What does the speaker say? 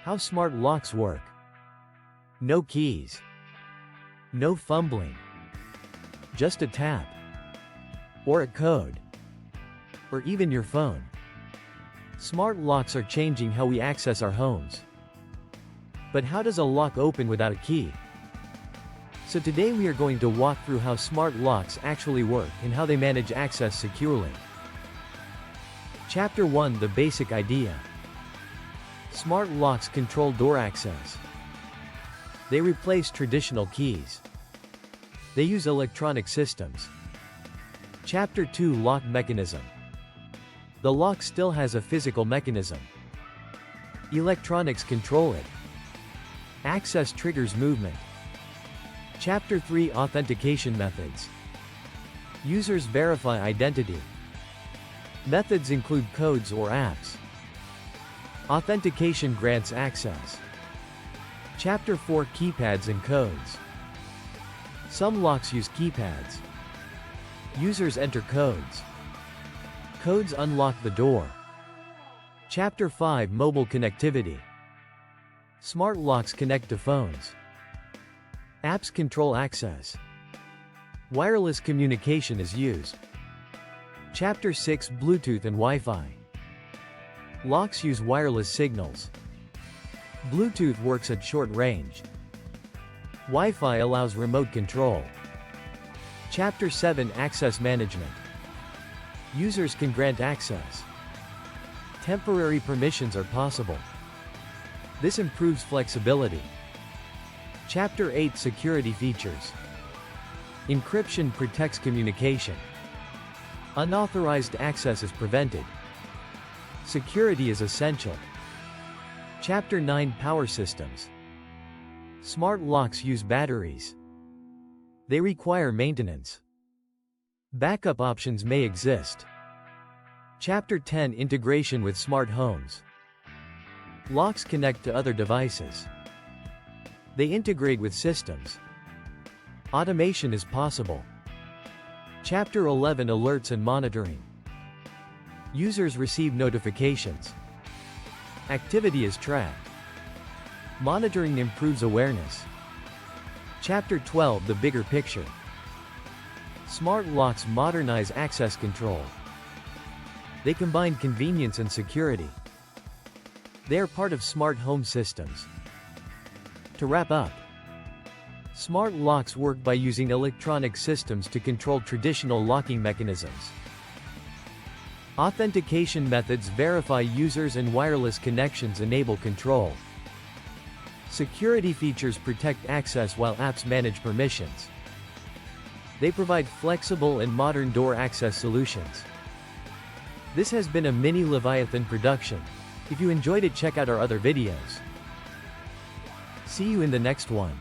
How smart locks work. No keys. No fumbling. Just a tap. Or a code. Or even your phone. Smart locks are changing how we access our homes. But how does a lock open without a key? So today we are going to walk through how smart locks actually work and how they manage access securely. Chapter 1: The basic idea. Smart locks control door access. They replace traditional keys. They use electronic systems. Chapter 2: Lock mechanism. The lock still has a physical mechanism. Electronics control it. Access triggers movement. Chapter 3: Authentication methods. Users verify identity. Methods include codes or apps. Authentication grants access. Chapter 4: Keypads and codes. Some locks use keypads. Users enter codes. Codes unlock the door. Chapter 5: Mobile connectivity. Smart locks connect to phones. Apps control access. Wireless communication is used. Chapter 6: Bluetooth and Wi-Fi. Locks use wireless signals. Bluetooth works at short range. Wi-Fi allows remote control. Chapter 7: Access management. Users can grant access. Temporary permissions are possible. This improves flexibility. Chapter 8: Security features. Encryption protects communication. Unauthorized access is prevented. Security is essential. Chapter 9: Power systems. Smart locks use batteries. They require maintenance. Backup options may exist. Chapter 10: Integration with smart homes. Locks connect to other devices. They integrate with systems. Automation is possible. Chapter 11: Alerts and monitoring. Users receive notifications. Activity is tracked. Monitoring improves awareness. Chapter 12: The bigger picture. Smart locks modernize access control. They combine convenience and security. They are part of smart home systems. To wrap up, smart locks work by using electronic systems to control traditional locking mechanisms. Authentication methods verify users and wireless connections enable control. Security features protect access while apps manage permissions. They provide flexible and modern door access solutions. This has been a mini Leviathan production. If you enjoyed it, check out our other videos. See you in the next one.